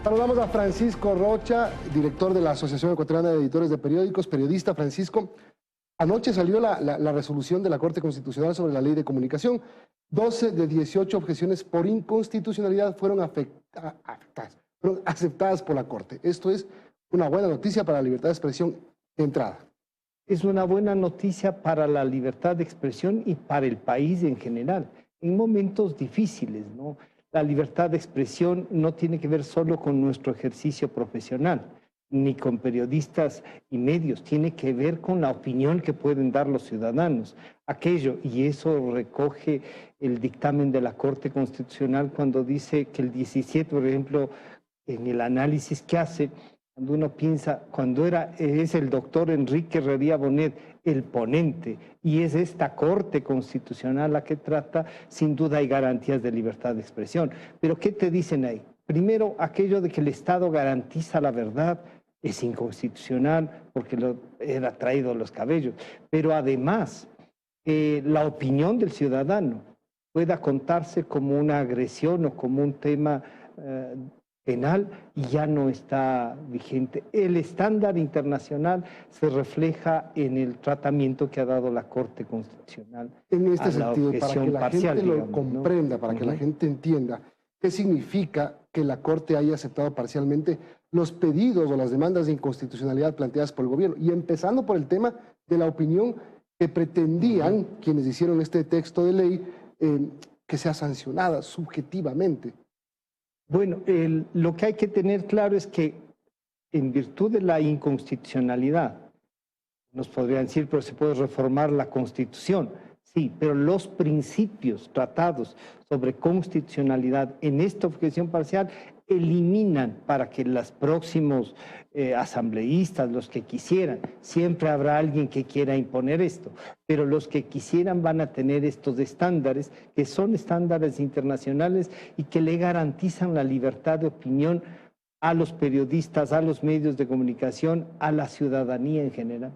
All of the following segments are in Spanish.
Saludamos a Francisco Rocha, director de la Asociación Ecuatoriana de Editores de Periódicos, periodista. Francisco, anoche salió la resolución de la Corte Constitucional sobre la Ley de Comunicación. 12 de 18 objeciones por inconstitucionalidad fueron aceptadas por la Corte. Esto es una buena noticia para la libertad de expresión de entrada. Es una buena noticia para la libertad de expresión y para el país en general, en momentos difíciles, ¿no? La libertad de expresión no tiene que ver solo con nuestro ejercicio profesional, ni con periodistas y medios, tiene que ver con la opinión que pueden dar los ciudadanos. Aquello, y eso recoge el dictamen de la Corte Constitucional cuando dice que el 17, por ejemplo, en el análisis que hace, cuando uno piensa, cuando es el doctor Enrique Herrería Bonet el ponente y es esta Corte Constitucional la que trata, sin duda hay garantías de libertad de expresión. Pero ¿qué te dicen ahí? Primero, aquello de que el Estado garantiza la verdad es inconstitucional porque era traído a los cabellos. Pero además, la opinión del ciudadano pueda contarse como una agresión o como un tema penal y ya no está vigente. El estándar internacional se refleja en el tratamiento que ha dado la Corte Constitucional. En este sentido, para que la parcial, gente lo digamos, comprenda, ¿no? para que la gente entienda qué significa que la Corte haya aceptado parcialmente los pedidos o las demandas de inconstitucionalidad planteadas por el gobierno, y empezando por el tema de la opinión que pretendían quienes hicieron este texto de ley que sea sancionada subjetivamente. Bueno, lo que hay que tener claro es que en virtud de la inconstitucionalidad, nos podrían decir, pero se puede reformar la Constitución. Sí, pero los principios tratados sobre constitucionalidad en esta objeción parcial eliminan para que los próximos asambleístas, los que quisieran, siempre habrá alguien que quiera imponer esto, pero los que quisieran van a tener estos estándares, que son estándares internacionales y que le garantizan la libertad de opinión a los periodistas, a los medios de comunicación, a la ciudadanía en general.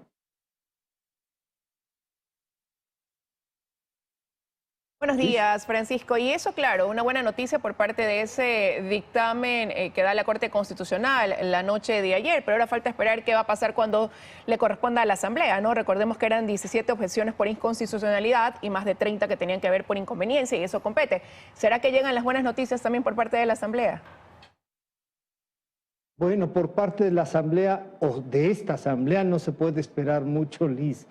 Buenos días, Francisco. Y eso, claro, una buena noticia por parte de ese dictamen que da la Corte Constitucional la noche de ayer, pero ahora falta esperar qué va a pasar cuando le corresponda a la Asamblea, ¿no? Recordemos que eran 17 objeciones por inconstitucionalidad y más de 30 que tenían que ver por inconveniencia, y eso compete. ¿Será que llegan las buenas noticias también por parte de la Asamblea? Bueno, por parte de la Asamblea o de esta Asamblea no se puede esperar mucho, Liz.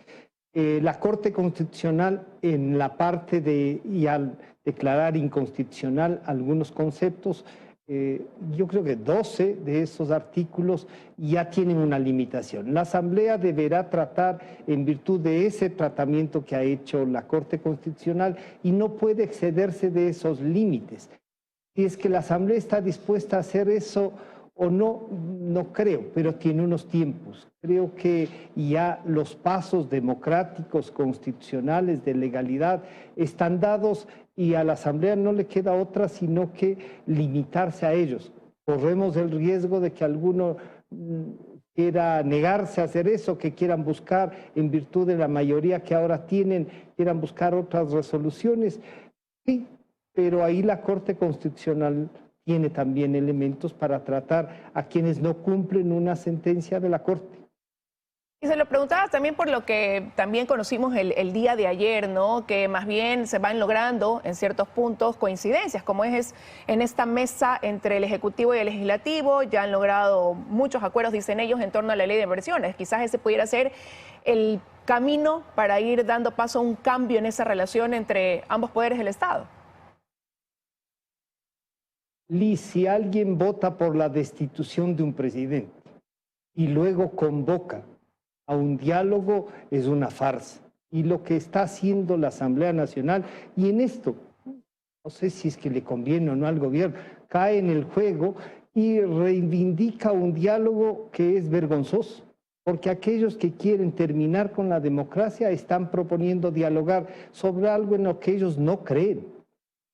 La Corte Constitucional en la parte y al declarar inconstitucional algunos conceptos, yo creo que 12 de esos artículos ya tienen una limitación. La Asamblea deberá tratar en virtud de ese tratamiento que ha hecho la Corte Constitucional y no puede excederse de esos límites. Si es que la Asamblea está dispuesta a hacer eso o no, no creo, pero tiene unos tiempos. Creo que ya los pasos democráticos, constitucionales, de legalidad están dados y a la Asamblea no le queda otra sino que limitarse a ellos. Corremos el riesgo de que alguno quiera negarse a hacer eso, que quieran buscar, en virtud de la mayoría que ahora tienen, quieran buscar otras resoluciones. Sí, pero ahí la Corte Constitucional tiene también elementos para tratar a quienes no cumplen una sentencia de la Corte. Y se lo preguntaba también por lo que también conocimos el día de ayer, ¿no? Que más bien se van logrando en ciertos puntos coincidencias, como es en esta mesa entre el Ejecutivo y el Legislativo. Ya han logrado muchos acuerdos, dicen ellos, en torno a la ley de inversiones. Quizás ese pudiera ser el camino para ir dando paso a un cambio en esa relación entre ambos poderes del Estado. Liz, si alguien vota por la destitución de un presidente y luego convoca a un diálogo, es una farsa. Y lo que está haciendo la Asamblea Nacional, y en esto, no sé si es que le conviene o no al gobierno, cae en el juego y reivindica un diálogo que es vergonzoso, porque aquellos que quieren terminar con la democracia están proponiendo dialogar sobre algo en lo que ellos no creen.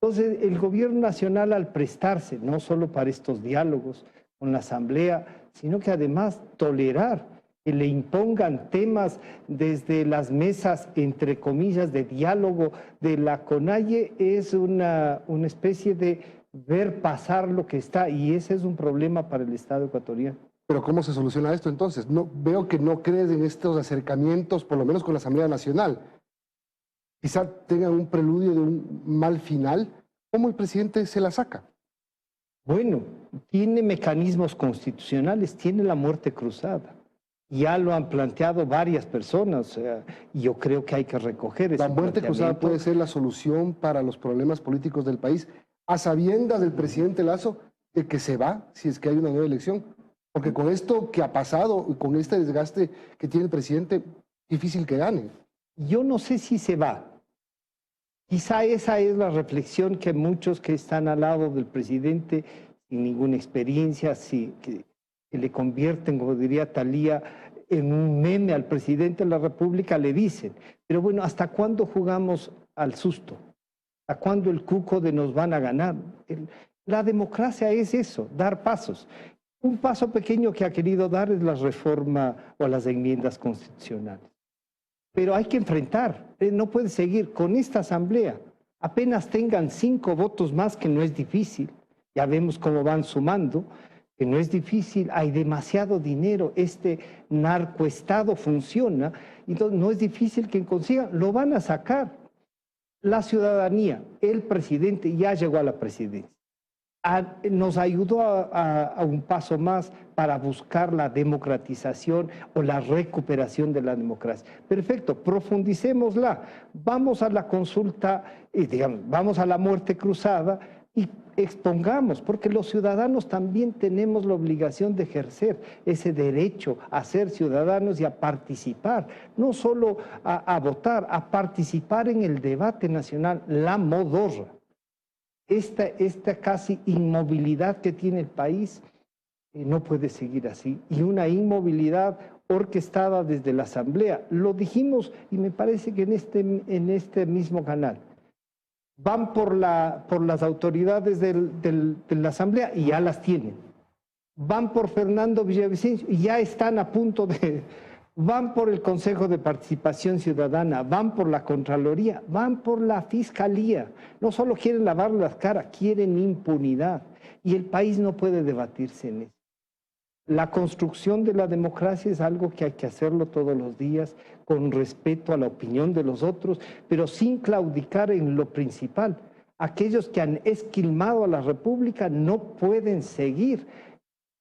Entonces, el gobierno nacional, al prestarse no solo para estos diálogos con la Asamblea, sino que además tolerar que le impongan temas desde las mesas, entre comillas, de diálogo de la CONAIE, es una especie de ver pasar lo que está, y ese es un problema para el Estado ecuatoriano. Pero ¿cómo se soluciona esto entonces? No, veo que no crees en estos acercamientos, por lo menos con la Asamblea Nacional. Quizá tengan un preludio de un mal final. ¿Cómo el presidente se la saca? Bueno, tiene mecanismos constitucionales, tiene la muerte cruzada. Ya lo han planteado varias personas, y yo creo que hay que recoger ese La muerte cruzada puede ser la solución para los problemas políticos del país, a sabiendas del presidente Lasso de que se va si es que hay una nueva elección. Porque con esto que ha pasado y con este desgaste que tiene el presidente, difícil que gane. Yo no sé si se va. Quizá esa es la reflexión que muchos que están al lado del presidente, sin ninguna experiencia, que le convierten, como diría Thalía, en un meme al presidente de la República, le dicen. Pero bueno, ¿hasta cuándo jugamos al susto? ¿Hasta cuándo el cuco de nos van a ganar? La democracia es eso, dar pasos. Un paso pequeño que ha querido dar es la reforma o las enmiendas constitucionales. Pero hay que enfrentar, no puede seguir con esta asamblea. Apenas tengan 5 votos más, que no es difícil. Ya vemos cómo van sumando, que no es difícil, hay demasiado dinero, este narcoestado funciona, entonces no es difícil que consigan, lo van a sacar. La ciudadanía, el presidente ya llegó a la presidencia. Nos ayudó a un paso más para buscar la democratización o la recuperación de la democracia. Perfecto, profundicémosla. Vamos a la consulta, digamos, vamos a la muerte cruzada y expongamos, porque los ciudadanos también tenemos la obligación de ejercer ese derecho a ser ciudadanos y a participar, no solo a votar, a participar en el debate nacional, la modorra. Esta casi inmovilidad que tiene el país no puede seguir así. Y una inmovilidad orquestada desde la Asamblea. Lo dijimos y me parece que en este mismo canal. Van por las autoridades de la Asamblea y ya las tienen. Van por Fernando Villavicencio y ya están a punto de... Van por el Consejo de Participación Ciudadana, van por la Contraloría, van por la Fiscalía. No solo quieren lavar las caras, quieren impunidad. Y el país no puede debatirse en eso. La construcción de la democracia es algo que hay que hacerlo todos los días, con respeto a la opinión de los otros, pero sin claudicar en lo principal. Aquellos que han esquilmado a la República no pueden seguir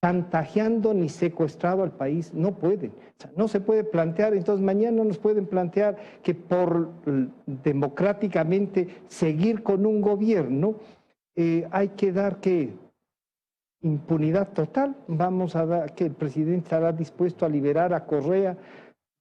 chantajeando ni secuestrado al país, no pueden. O sea, no se puede plantear, entonces mañana nos pueden plantear que por democráticamente seguir con un gobierno hay que dar que impunidad total. Vamos a dar que el presidente estará dispuesto a liberar a Correa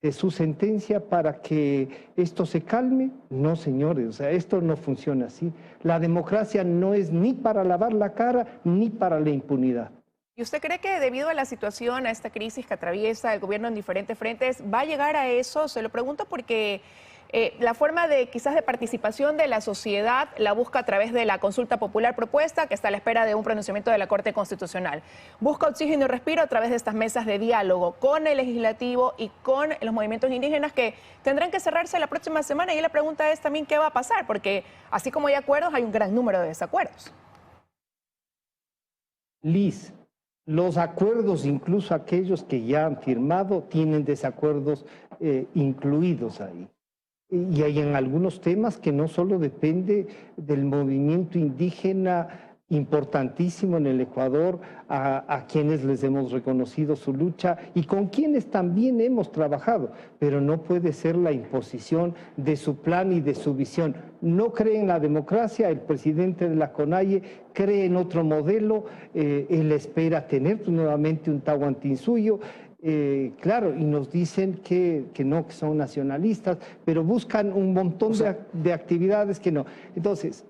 de su sentencia para que esto se calme. No, señores, o sea, esto no funciona así. La democracia no es ni para lavar la cara ni para la impunidad. ¿Y usted cree que debido a la situación, a esta crisis que atraviesa el gobierno en diferentes frentes, va a llegar a eso? Se lo pregunto porque la forma de quizás de participación de la sociedad la busca a través de la consulta popular propuesta, que está a la espera de un pronunciamiento de la Corte Constitucional. Busca oxígeno y respiro a través de estas mesas de diálogo con el legislativo y con los movimientos indígenas que tendrán que cerrarse la próxima semana. Y la pregunta es también qué va a pasar, porque así como hay acuerdos, hay un gran número de desacuerdos. Liz, los acuerdos, incluso aquellos que ya han firmado, tienen desacuerdos incluidos ahí. Y hay en algunos temas que no solo depende del movimiento indígena importantísimo en el Ecuador, a quienes les hemos reconocido su lucha y con quienes también hemos trabajado, pero no puede ser la imposición de su plan y de su visión. No cree en la democracia, el presidente de la CONAIE cree en otro modelo, él espera tener nuevamente un Tahuantinsuyo. Claro, y nos dicen que no, que son nacionalistas, pero buscan un montón de actividades que no. Entonces,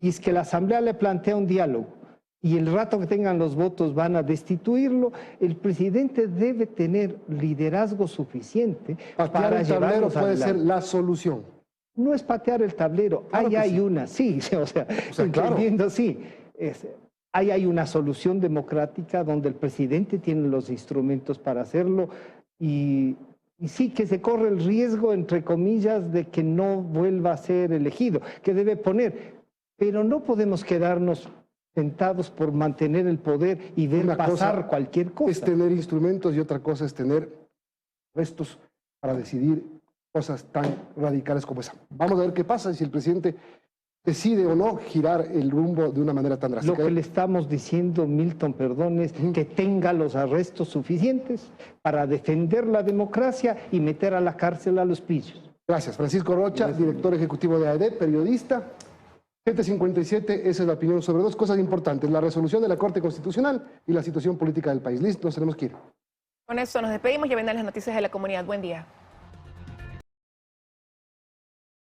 y es que la Asamblea le plantea un diálogo y el rato que tengan los votos van a destituirlo, el presidente debe tener liderazgo suficiente para llevarlos adelante. Puede ser la solución. No es patear el tablero, claro ahí hay sí. Una, sí, o sea entendiendo, claro. Sí. Ahí hay una solución democrática donde el presidente tiene los instrumentos para hacerlo y sí que se corre el riesgo, entre comillas, de que no vuelva a ser elegido, que debe poner, pero no podemos quedarnos tentados por mantener el poder y ver Una pasar cosa cualquier cosa. es tener instrumentos y otra cosa es tener restos para decidir cosas tan radicales como esa. Vamos a ver qué pasa si el presidente decide o no girar el rumbo de una manera tan Lo drástica. que le estamos diciendo, Milton, perdón, es que tenga los arrestos suficientes para defender la democracia y meter a la cárcel a los pillos. Gracias. Francisco Rocha, director ejecutivo de AED, periodista. 757, esa es la opinión sobre dos cosas importantes, la resolución de la Corte Constitucional y la situación política del país. Listo, nos tenemos que ir. Con esto nos despedimos, ya vendrán las noticias de la comunidad. Buen día.